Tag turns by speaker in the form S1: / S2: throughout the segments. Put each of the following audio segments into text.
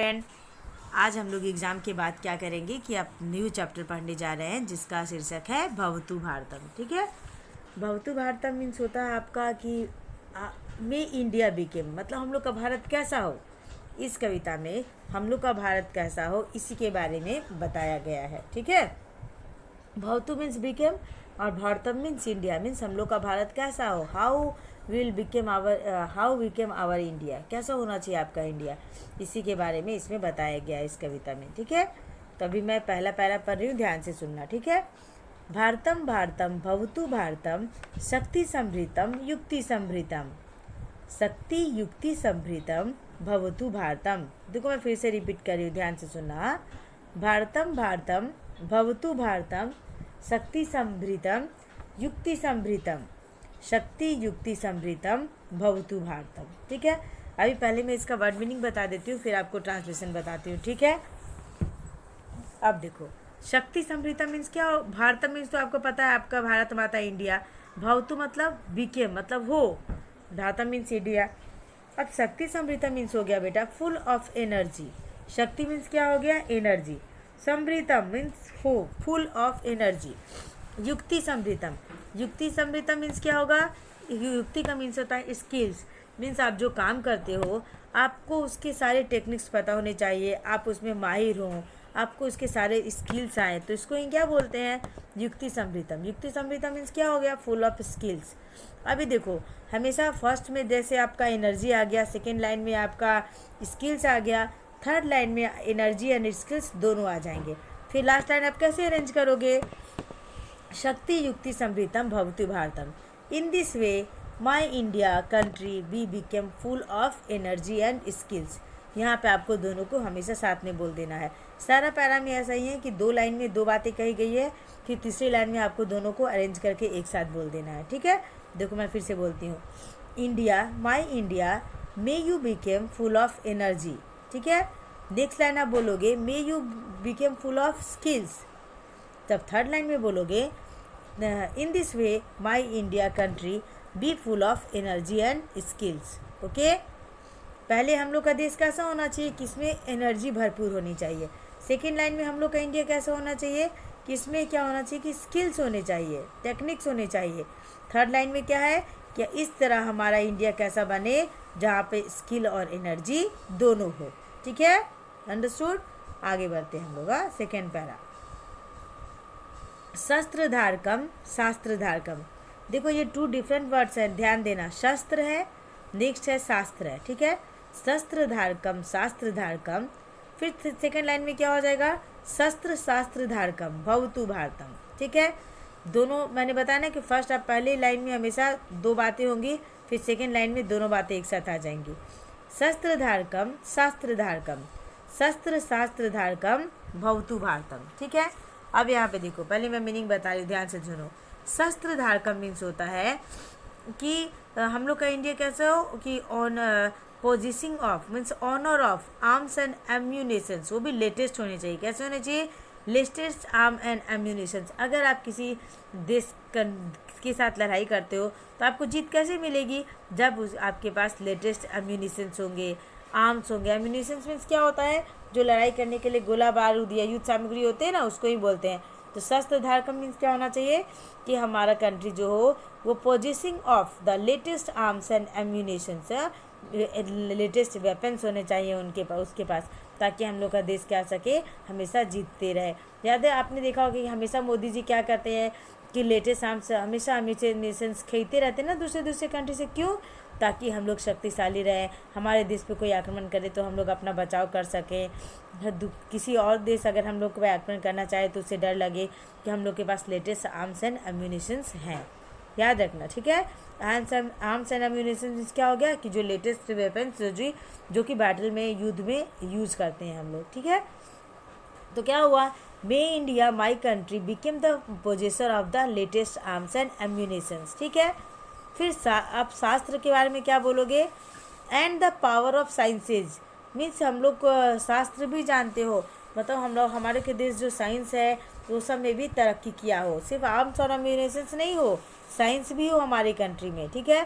S1: Student, आज हम लोग एग्ज़ाम के बाद क्या करेंगे कि आप न्यू चैप्टर पढ़ने जा रहे हैं जिसका शीर्षक है भवतु भारतम। ठीक है, भवतु भारतम मीन्स होता है आपका कि मे इंडिया बिकेम, मतलब हम लोग का भारत कैसा हो। इस कविता में हम लोग का भारत कैसा हो इसी के बारे में बताया गया है। ठीक है, भवतु मीन्स बिकेम और भारतम मीन्स इंडिया, मीन्स हम लोग का भारत कैसा हो। हाउ बिकेम आवर इंडिया, कैसा होना चाहिए आपका इंडिया, इसी के बारे में इसमें बताया गया है इस कविता में। ठीक है, तो अभी मैं पहला पैरा पढ़ रही हूँ, ध्यान से सुनना। ठीक है, भारतम भारतम भवतु भारतम शक्ति समृतम युक्ति समृतम, शक्ति युक्ति समृतम भवतु भारतम। देखो मैं फिर से रिपीट कर रही हूँ, ध्यान से सुनना। भारतम भारतम भवतु भारतम शक्ति समृतम युक्ति समृतम, शक्ति युक्ति समृतम भवतु भारतम। ठीक है, अभी पहले मैं इसका वर्ड मीनिंग बता देती हूँ, फिर आपको ट्रांसलेशन बताती हूँ। ठीक है, अब देखो शक्ति समृतम मीन्स क्या हो। भारतम मीन्स तो आपको पता है आपका भारत माता इंडिया। भवतु मतलब बिकेम, मतलब हो। Bharatam means India. अब शक्ति समृतम मीन्स हो गया बेटा फुल ऑफ एनर्जी। शक्ति मीन्स क्या हो गया, एनर्जी। समृतम मीन्स हो, फुल ऑफ एनर्जी। युक्ति समृतम, युक्ति समृतम मीन्स क्या होगा। युक्ति का मीन्स होता है स्किल्स, मीन्स आप जो काम करते हो आपको उसके सारे टेक्निक्स पता होने चाहिए, आप उसमें माहिर हों, आपको उसके सारे स्किल्स आए, तो इसको ही क्या बोलते हैं, युक्ति समृतम। युक्ति समृतम मीन्स क्या हो गया, फुल ऑफ स्किल्स। अभी देखो हमेशा फर्स्ट में जैसे आपका एनर्जी आ गया, सेकेंड लाइन में आपका स्किल्स आ गया, थर्ड लाइन में एनर्जी एंड स्किल्स दोनों आ जाएंगे, फिर लास्ट लाइन आप कैसे अरेंज करोगे, शक्ति युक्ति समृतम भवतु भारतम। In this way my India country be became full of energy and skills. यहाँ पे आपको दोनों को हमेशा साथ में बोल देना है। सारा पैरा में ऐसा ही है कि दो लाइन में दो बातें कही गई है, फिर तीसरी लाइन में आपको दोनों को अरेंज करके एक साथ बोल देना है। ठीक है, देखो मैं फिर से बोलती हूँ, India my India may you became full of energy. ठीक है, नेक्स्ट लाइन आप बोलोगे may you became full of skills. तब थर्ड लाइन में बोलोगे in this way my India country be full of energy and skills. Okay, पहले हम लोग का देश कैसा होना चाहिए, किसमें एनर्जी भरपूर होनी चाहिए। सेकेंड लाइन में हम लोग का इंडिया कैसा होना चाहिए, किसमें क्या होना चाहिए कि स्किल्स होने चाहिए, टेक्निक्स होने चाहिए। थर्ड लाइन में क्या है कि इस तरह हमारा इंडिया कैसा बने जहाँ पे स्किल और एनर्जी दोनों हो। ठीक है, अंडरस्टूड। आगे बढ़ते हैं हम लोग। सेकेंड पैरा, शस्त्रधारकम शास्त्रधारकम। देखो ये टू डिफरेंट वर्ड्स हैं, ध्यान देना। शस्त्र है, नेक्स्ट है शास्त्र है। ठीक है, शस्त्रधारकम शास्त्रधारकम, फिर सेकेंड लाइन में क्या हो जाएगा, शस्त्र शास्त्रधारकम भवतु भारतम। ठीक है, दोनों मैंने बताया ना कि फर्स्ट आप पहले लाइन में हमेशा दो बातें होंगी, फिर सेकेंड लाइन में दोनों बातें एक साथ आ जाएंगी। शस्त्रधारकम शास्त्रधारकम, शस्त्र शास्त्रधारकम भवतु भारतम। ठीक है, अब यहाँ पे देखो पहले मैं मीनिंग बता रही हूँ, ध्यान से सुनो। शस्त्रधारकम मीन्स होता है कि हम लोग का इंडिया कैसा हो कि on possessing of means owner of arms and ammunitions, वो भी लेटेस्ट होने चाहिए। कैसे होने चाहिए, लेटेस्ट आर्म एंड एम्यूनेशंस। अगर आप किसी देश के साथ लड़ाई करते हो तो आपको जीत कैसे मिलेगी, जब आपके पास लेटेस्ट एम्यूनेशंस होंगे, आर्म्स होंगे। एम्यूनेशंस मीन्स क्या होता है, जो लड़ाई करने के लिए गोला बारूद या युद्ध सामग्री होते हैं ना, उसको ही बोलते हैं। तो शस्त्रधारकम मीन्स क्या होना चाहिए कि हमारा कंट्री जो हो वो possessing of the latest arms and ammunitions, latest weapons होने चाहिए उनके पास, उसके पास, ताकि हम लोग का देश क्या सके, हमेशा जीतते रहे। याद है आपने देखा होगा कि हमेशा मोदी जी क्या करते हैं कि लेटेस्ट आर्म्स हमेशा एम्यूनेशंस खरीदते रहते हैं ना दूसरे कंट्री से। क्यों, ताकि हम लोग शक्तिशाली रहें, हमारे देश पे कोई आक्रमण करे तो हम लोग अपना बचाव कर सकें। किसी और देश अगर हम लोग को आक्रमण करना चाहे तो उससे डर लगे कि हम लोग के पास लेटेस्ट आर्म्स एंड एम्यूनेशंस हैं। याद रखना। ठीक है, आर्म्स एंड एम्यूनेशंस क्या हो गया कि जो लेटेस्ट वेपन्स जो कि बैटल में, युद्ध में यूज़ करते हैं हम लोग। ठीक है, तो क्या हुआ, may India my country became the possessor of the latest arms and ammunitions. ठीक है, फिर आप शास्त्र के बारे में क्या बोलोगे, and the power of sciences means हम लोग शास्त्र भी जानते हो, मतलब हम लोग हमारे के देश जो साइंस है वो सब में भी तरक्की किया हो, सिर्फ आर्म्स और एम्यूनेशंस नहीं हो, साइंस भी हो हमारी कंट्री में। ठीक है,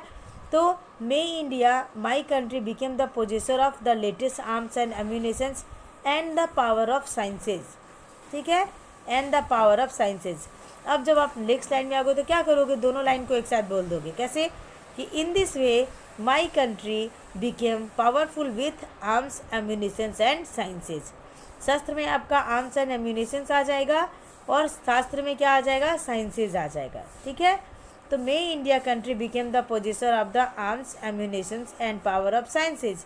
S1: तो may India my country became the possessor of the latest arms and ammunitions and the power of sciences, ठीक है, and the power of sciences. अब जब आप नेक्स्ट लाइन में आओगे तो क्या करोगे, दोनों लाइन को एक साथ बोल दोगे, कैसे कि इन this way my country became powerful with arms ammunitions and sciences. शस्त्र में आपका आर्म्स एंड एम्यूनिशंस आ जाएगा और शास्त्र में क्या आ जाएगा, साइंसेज आ जाएगा, ठीक है। तो may India country became the possessor of the arms ammunitions and power of sciences.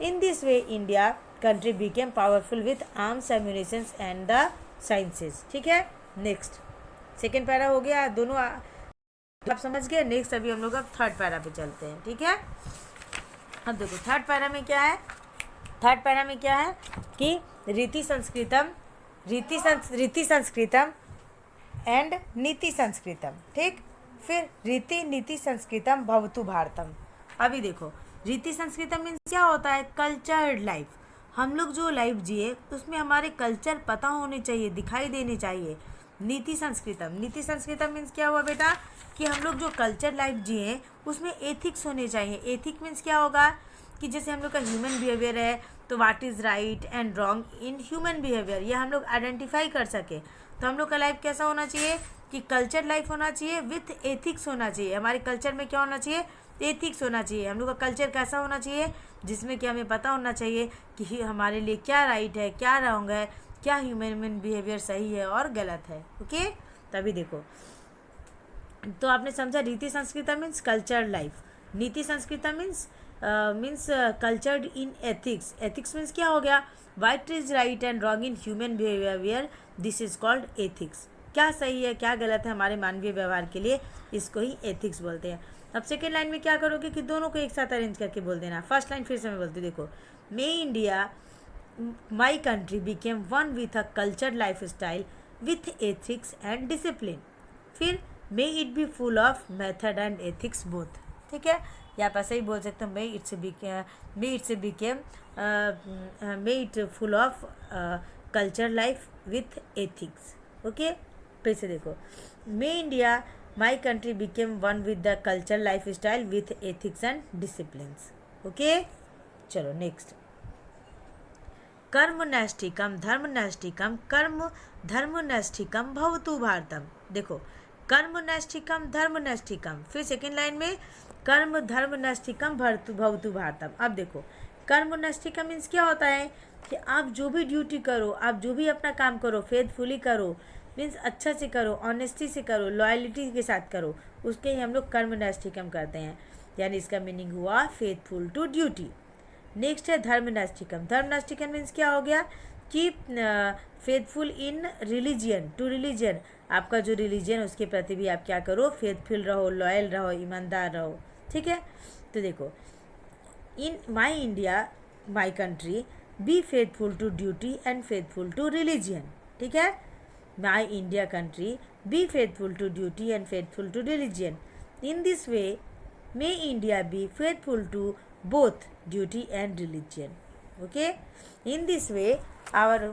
S1: In this way India country became powerful with arms ammunitions and the sciences, ठीक है। नेक्स्ट सेकेंड पैरा हो गया, दोनों आप समझ गए। नेक्स्ट अभी हम लोग अब थर्ड पैरा पे चलते हैं, ठीक है। अब देखो थर्ड पैरा में क्या है, थर्ड पैरा में क्या है कि रीति संस्कृतम एंड नीति संस्कृतम, ठीक। फिर रीति नीति संस्कृतम भवतु भारतम। अभी देखो रीति संस्कृतम मीन्स क्या होता है, कल्चर्ड लाइफ। हम लोग जो लाइफ जिए उसमें हमारे कल्चर पता होने चाहिए, दिखाई देने चाहिए। नीति संस्कृतम मीन्स क्या हुआ बेटा कि हम लोग जो कल्चर लाइफ जिए उसमें एथिक्स होने चाहिए। एथिक मीन्स क्या होगा कि जैसे हम लोग का ह्यूमन बिहेवियर है तो what is right and wrong in human behaviour, ये हम लोग आइडेंटिफाई कर सके। तो हम लोग का लाइफ कैसा होना चाहिए कि कल्चर लाइफ होना चाहिए विथ एथिक्स होना चाहिए। हमारे कल्चर में क्या होना चाहिए, एथिक्स होना चाहिए। हम लोग का कल्चर कैसा होना चाहिए जिसमें कि हमें पता होना चाहिए कि हमारे लिए क्या राइट है, क्या रॉन्ग है, क्या ह्यूमन बिहेवियर सही है और गलत है, ओके। तभी देखो तो आपने समझा रीति संस्कृता मीन्स कल्चर लाइफ, नीति संस्कृता means cultured in ethics. Ethics means क्या हो गया, what is right and wrong in human behaviour, this is called ethics. क्या सही है क्या गलत है हमारे मानवीय व्यवहार के लिए, इसको ही एथिक्स बोलते हैं। अब सेकेंड लाइन में क्या करोगे कि दोनों को एक साथ अरेंज करके बोल देना। फर्स्ट लाइन फिर से मैं बोलती हूँ, देखो may India my country became one with a cultured life style with ethics and discipline. फिर may it be full of method and ethics both, ठीक है। या आप ऐसे ही बोल सकते हो may it full of culture life with ethics, okay. फिर से देखो may India my country became one with the culture life style with ethics and disciplines, okay. चलो नेक्स्ट, कर्म नैष्ठिकम धर्म नैष्ठिकम कर्म धर्म नैष्ठिकम भवतु भारतम। देखो कर्म नैष्ठिकम धर्म नैष्ठिकम, फिर सेकेंड लाइन में कर्म धर्म नैष्ठिकम भवतु भारतम। अब देखो कर्म नैष्ठिकम मीन्स क्या होता है कि आप जो भी ड्यूटी करो, आप जो भी अपना काम करो फेथफुली करो, मीन्स अच्छा से करो, ऑनेस्टी से करो, लॉयल्टी के साथ करो, उसके ही हम लोग कर्म नैष्ठिकम करते हैं। यानी इसका मीनिंग हुआ फेथफुल टू ड्यूटी। नेक्स्ट है धर्म नैष्ठिकम। धर्म नैष्ठिकम मीन्स क्या हो गया कि faithful in religion to religion, आपका जो रिलीजियन उसके प्रति भी आप क्या करो, फेथफुल रहो, लॉयल रहो, ईमानदार रहो, ठीक है। तो देखो in my India my country be faithful to duty and faithful to religion, ठीक है। My India country be faithful to duty and faithful to religion. In this way may India be faithful to both duty and religion, okay. In this way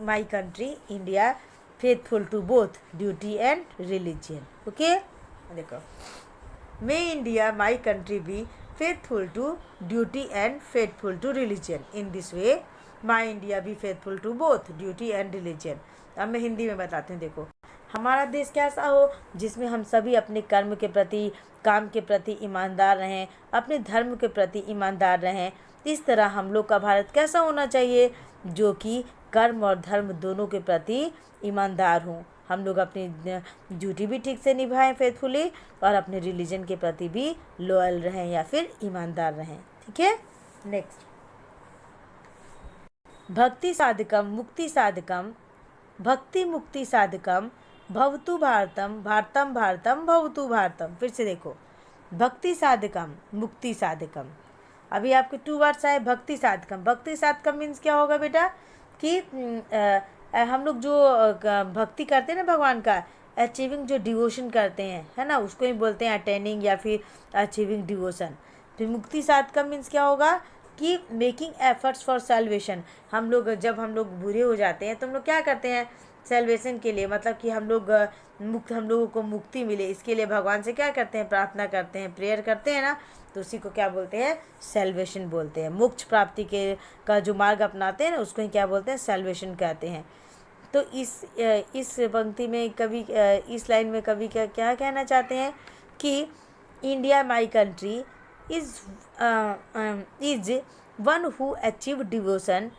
S1: my country India faithful to both duty and religion, okay. देखो may India my country be faithful to duty and faithful to religion. In this way my India be faithful to both duty and religion. अब मैं हिंदी में बताती हूँ। देखो हमारा देश कैसा हो जिसमें हम सभी अपने कर्म के प्रति, काम के प्रति ईमानदार रहें, अपने धर्म के प्रति ईमानदार रहें। इस तरह हम लोग का भारत कैसा होना चाहिए जो कि कर्म और धर्म दोनों के प्रति ईमानदार हों। हम लोग अपनी ड्यूटी भी ठीक से निभाएं फेथफुली और अपने रिलीजन के प्रति भी लॉयल रहें या फिर ईमानदार रहें, ठीक है। नेक्स्ट भक्ति साधकम मुक्ति साधकम भक्ति मुक्ति साधकम भवतु भारतम भारतम भारतम भवतु भारतम। फिर से देखो भक्ति साधकम मुक्ति साधकम। अभी आपके टू वर्ड्स आए भक्ति साधकम। भक्ति साधकम मीन्स क्या होगा बेटा कि हम लोग जो भक्ति करते हैं ना भगवान का, अचीविंग जो डिवोशन करते हैं है ना, उसको ही बोलते हैं अटेनिंग या फिर अचीविंग डिवोशन। फिर मुक्ति साधकम मीन्स क्या होगा कि मेकिंग एफर्ट्स फॉर सल्वेशन। हम लोग जब हम लोग बुरे हो जाते हैं तो हम लोग क्या करते हैं सेल्वेशन के लिए, मतलब कि हम लोगों को मुक्ति मिले, इसके लिए भगवान से क्या करते हैं, प्रार्थना करते हैं, प्रेयर करते हैं ना, तो उसी को क्या बोलते हैं, सेल्वेशन बोलते हैं। मोक्ष प्राप्ति के का जो मार्ग अपनाते हैं ना, उसको ही क्या बोलते हैं, सेल्वेशन कहते हैं। तो इस पंक्ति में कवि, इस लाइन में कवि क्या क्या कहना चाहते हैं कि India my country is one who achieve devotion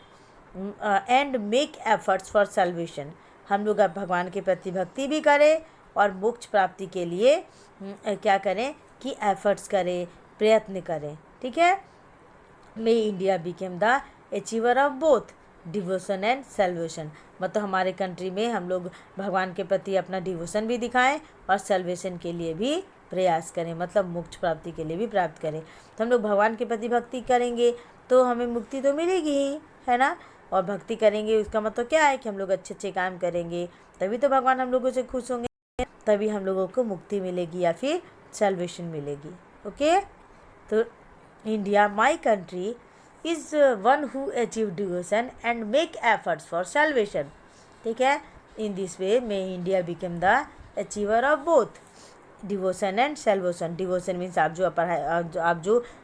S1: and make efforts for salvation. हम लोग अब भगवान के प्रति भक्ति भी करें और मोक्ष प्राप्ति के लिए क्या करें कि एफर्ट्स करें, प्रयत्न करें, ठीक है। May India became the achiever of both devotion and salvation, मतलब हमारे कंट्री में हम लोग भगवान के प्रति अपना डिवोशन भी दिखाएं और सल्वेशन के लिए भी प्रयास करें, मतलब मोक्ष प्राप्ति के लिए भी प्राप्त करें। तो हम लोग भगवान के प्रति भक्ति करेंगे तो हमें मुक्ति तो मिलेगी ही, है ना। और भक्ति करेंगे उसका मतलब क्या है कि हम लोग अच्छे अच्छे काम करेंगे, तभी तो भगवान हम लोगों से खुश होंगे, तभी हम लोगों को मुक्ति मिलेगी या फिर सल्वेशन मिलेगी। ओके, तो India my country is one who achieve devotion and make efforts for salvation, ठीक है। इन this way may India become the achiever of both devotion and salvation. Devotion means आप जो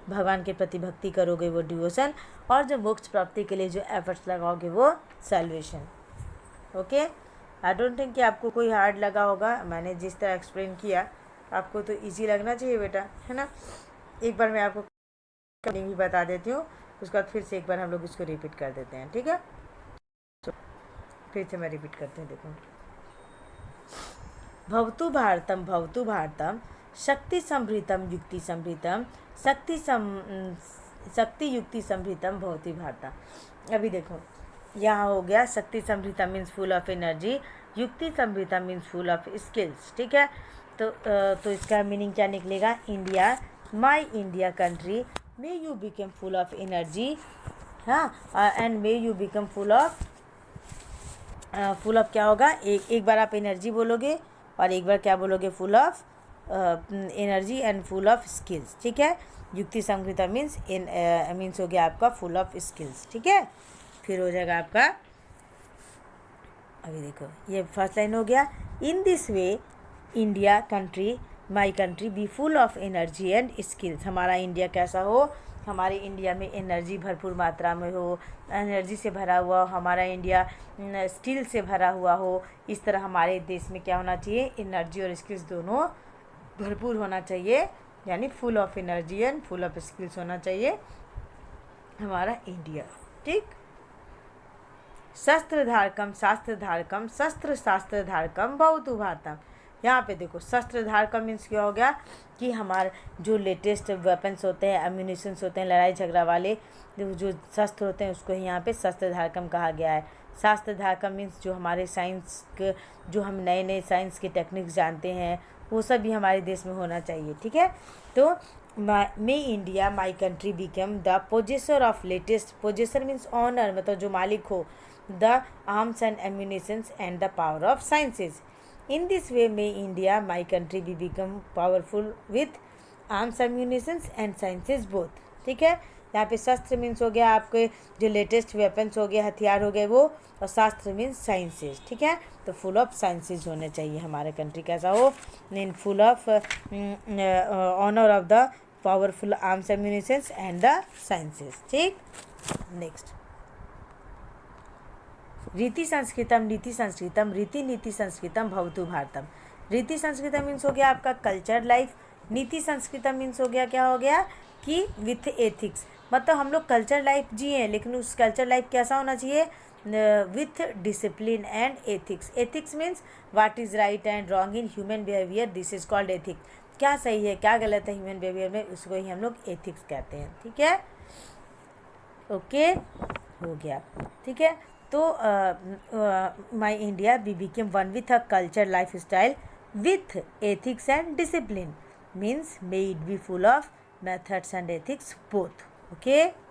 S1: भगवान के प्रति भक्ति करोगे वो डिवोशन, और जो मोक्ष प्राप्ति के लिए जो एफर्ट्स लगाओगे वो salvation. Okay, I don't think कि आपको कोई हार्ड लगा होगा। मैंने जिस तरह एक्सप्लेन किया आपको तो इजी लगना चाहिए बेटा, है ना। एक बार मैं आपको भी बता देती हूँ, उसके बाद फिर से एक बार हम लोग इसको रिपीट कर देते हैं, ठीक है। तो फिर से मैं रिपीट करती हूँ, देखो। भवतु भारतम शक्ति समृतम युक्ति समृतम शक्ति युक्ति समृतम भवतु भारतम। अभी देखो यहाँ हो गया शक्ति समृतम मीन्स फुल ऑफ एनर्जी, युक्ति समृतम मीन्स फुल ऑफ स्किल्स, ठीक है। तो इसका मीनिंग क्या निकलेगा, India my India country may you become full of energy, हाँ, and may you become full of क्या होगा, एक बार आप एनर्जी बोलोगे और एक बार क्या बोलोगे, full of energy and full of skills, ठीक है। युक्ति संकृता मीन्स हो गया आपका फुल ऑफ स्किल्स, ठीक है। फिर हो जाएगा आपका, अभी देखो ये फर्स्ट लाइन हो गया, in this way India country my country be full of energy and skills. हमारा इंडिया कैसा हो, हमारे इंडिया में एनर्जी भरपूर मात्रा में हो, एनर्जी से भरा हुआ हो, हमारा इंडिया स्किल से भरा हुआ हो। इस तरह हमारे देश में क्या होना चाहिए, एनर्जी और स्किल्स दोनों भरपूर होना चाहिए, यानी full of energy and full of skills होना चाहिए हमारा इंडिया, ठीक। शस्त्र धारकम शस्त्र शास्त्र धारकम भवतु भारतम। यहाँ पे देखो शस्त्र धारकम मीन्स क्या हो गया कि हमारे जो लेटेस्ट वेपन्स होते हैं, एम्यूनिशंस होते हैं, लड़ाई झगड़ा वाले जो शस्त्र होते हैं उसको ही यहाँ पे शस्त्र धारकम कहा गया है। शास्त्र धारकम मीन्स जो हमारे साइंस के, जो हम नए नए साइंस के टेक्निक्स जानते हैं वो सब भी हमारे देश में होना चाहिए, ठीक है। तो may India my country become the possessor of latest, possessor means owner, मतलब जो मालिक हो, the arms and ammunitions and the power of sciences. In this way, may India, my country, be become powerful with arms, ammunitions and sciences both, ठीक है। यहाँ पे शस्त्र means हो गया आपके जो लेटेस्ट वेपन्स हो गए, हथियार हो गए वो, और शास्त्र मीन्स साइंसेज, ठीक है। तो फुल ऑफ साइंसेज होने चाहिए हमारा कंट्री, कैसा हो, in full of honour of the powerful arms, ammunitions and the sciences, ठीक। नेक्स्ट, रीति संस्कृतम रीति नीति संस्कृतम भवतु भारतम। रीति संस्कृतम मीन्स हो गया आपका कल्चर लाइफ, नीति संस्कृतम मीन्स हो गया क्या हो गया कि विथ एथिक्स, मतलब हम लोग कल्चर लाइफ जिए लेकिन उस कल्चर लाइफ कैसा होना चाहिए, with discipline and ethics. Ethics means what is right and wrong in human behaviour, this is called ethics. क्या सही है क्या गलत है ह्यूमन बिहेवियर में, उसको ही हम लोग एथिक्स कहते हैं, ठीक है। ओके, हो गया, ठीक है। तो my India be became one with a culture life style with ethics and discipline means may it be full of methods and ethics both, okay.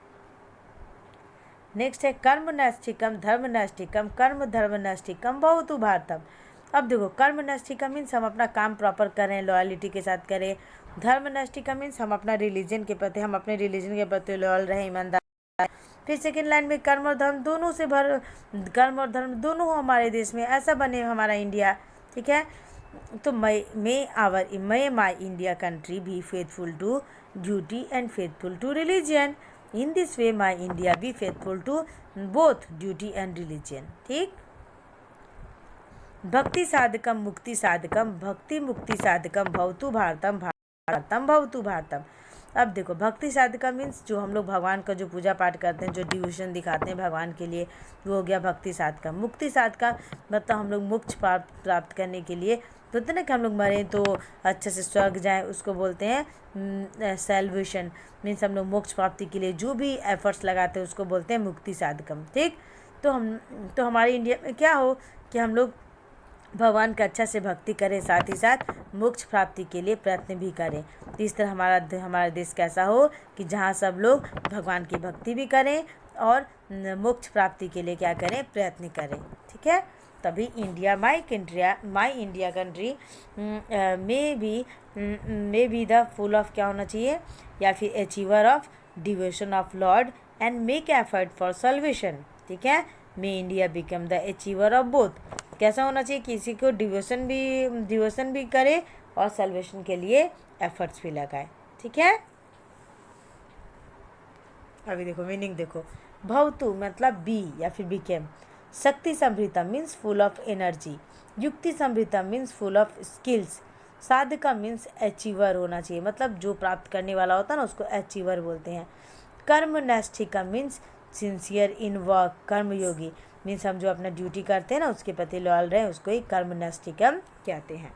S1: Next है कर्म नैष्ठिकम धर्म नैष्ठिकम भवतु भारतम। अब देखो कर्म नैष्ठिकम मीन्स हम अपना काम प्रॉपर करें, लॉयलिटी के साथ करें। धर्म नैष्ठिकम मीन्स हम अपना रिलीजन के प्रति, हम अपने रिलीजन के प्रति लॉयल रहें, ईमानदार फिर सेकेंड लाइन में कर्म और धर्म दोनों से कर्म और धर्म दोनों हो हमारे देश में, ऐसा बने हमारा इंडिया। ठीक है, तो may my India country be faithful to duty and faithful to religion. In this way my India be faithful to both duty and religion. ठीक, भक्ति साधकम मुक्ति साधकम भक्ति मुक्ति साधकम भवतु भारतम भारतम भवतु भारतम। अब देखो, भक्ति साधका मीन्स जो हम लोग भगवान का जो पूजा पाठ करते हैं, जो डिवोशन दिखाते हैं भगवान के लिए, वो हो गया भक्ति साधका। मुक्ति साधका मतलब हम लोग मोक्ष प्राप्त करने के लिए, बोलते ना कि हम लोग मरें तो अच्छे से स्वर्ग जाएं, उसको बोलते हैं सैल्वेशन। मीन्स हम लोग मोक्ष प्राप्ति के लिए जो भी एफर्ट्स लगाते हैं उसको बोलते हैं मुक्ति साधकम। ठीक, तो हमारे इंडिया में क्या हो कि हम लोग भगवान का अच्छा से भक्ति करें, साथ ही साथ मोक्ष प्राप्ति के लिए प्रयत्न भी करें। तो इस तरह हमारा देश कैसा हो कि जहाँ सब लोग भगवान की भक्ति भी करें और मोक्ष प्राप्ति के लिए क्या करें, प्रयत्न करें। ठीक है, तभी India my India country may be the full of क्या होना चाहिए, या फिर achiever of devotion of lord and make effort for salvation. ठीक है, may India become the achiever of both. कैसा होना चाहिए, किसी को डिवोशन भी करे और सल्वेशन के लिए एफर्ट्स भी लगाए। ठीक है, अभी देखो मीनिंग देखो, भवतु मतलब बी या फिर बिकेम, शक्ति समृद्धम मीन्स फुल ऑफ एनर्जी, युक्ति समृद्धम मीन्स फुल ऑफ स्किल्स, साधका मीन्स अचीवर होना चाहिए, मतलब जो प्राप्त करने वाला होता है ना उसको अचीवर बोलते हैं। कर्म नैष्ठिकम मीन्स सिंसियर इन वर्क, कर्मयोगी मीन्स हम जो अपना ड्यूटी करते हैं ना उसके प्रति लॉयल रहे, उसको ही कर्म नैष्ठिकम कहते हैं।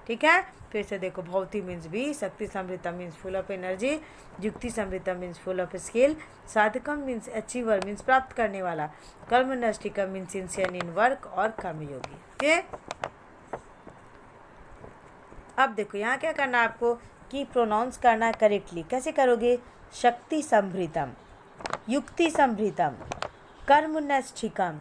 S1: ठीक है, फिर से देखो, भौति मीन्स बी, शक्ति समृद्धम मीन्स फुल ऑफ एनर्जी, युक्ति समृद्धम मीन्स फुल ऑफ स्किल, साधकम मीन्स अचीवर मीन्स प्राप्त करने वाला, कर्म नैष्ठिकम मीन्स सिंसियर इन वर्क और कर्मयोगी। ठीक, अब देखो यहाँ क्या करना है आपको कि प्रोनाउंस करना है करेक्टली। कैसे करोगे, शक्ति समृद्धम, युक्ति समृद्धम, कर्म नैष्ठिकम,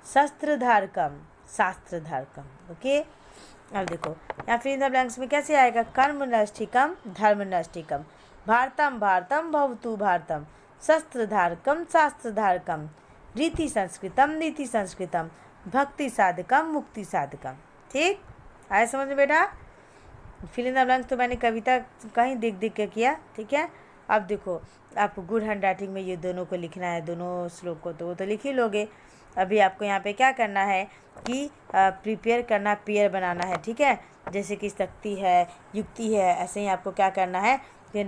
S1: शस्त्रधारकम, शास्त्रधारकम। ओके, अब देखो यहाँ फिर इन द ब्लैंक्स में कैसे आएगा, कर्म नैष्ठिकम, धर्म नैष्ठिकम, भारतम भारतम भवतु भारतम, शस्त्रधारकम शास्त्रधारकम, रीति संस्कृतम नीति संस्कृतम, भक्ति साधकम मुक्ति साधकम। ठीक, आया समझ में बेटा। फिल इन द ब्लैंक्स तो मैंने कविता कहीं देख के किया। ठीक है, अब देखो आपको गुड हैंड राइटिंग में ये दोनों को लिखना है, दोनों श्लोक को, तो वो तो लिख ही लोगे। अभी आपको यहाँ पे क्या करना है कि प्रिपेयर करना, पेयर बनाना है। ठीक है, जैसे कि शक्ति है, युक्ति है, ऐसे ही आपको क्या करना है कि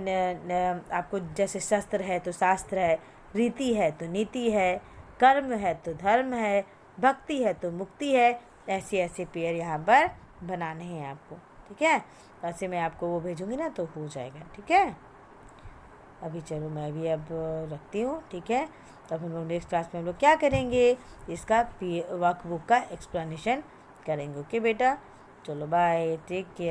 S1: आपको जैसे शस्त्र है तो शास्त्र है, रीति है तो नीति है, कर्म है तो धर्म है, भक्ति है तो मुक्ति है, ऐसे पेयर यहाँ पर बनाने हैं आपको। ठीक है, ऐसे मैं आपको वो भेजूँगी ना तो हो जाएगा। ठीक है, अभी चलो मैं भी अब रखती हूँ। ठीक है, तब हम लोग नेक्स्ट क्लास में हम लोग क्या करेंगे, इसका वर्कबुक का एक्सप्लेनेशन करेंगे। ओके बेटा, चलो बाय, टेक केयर।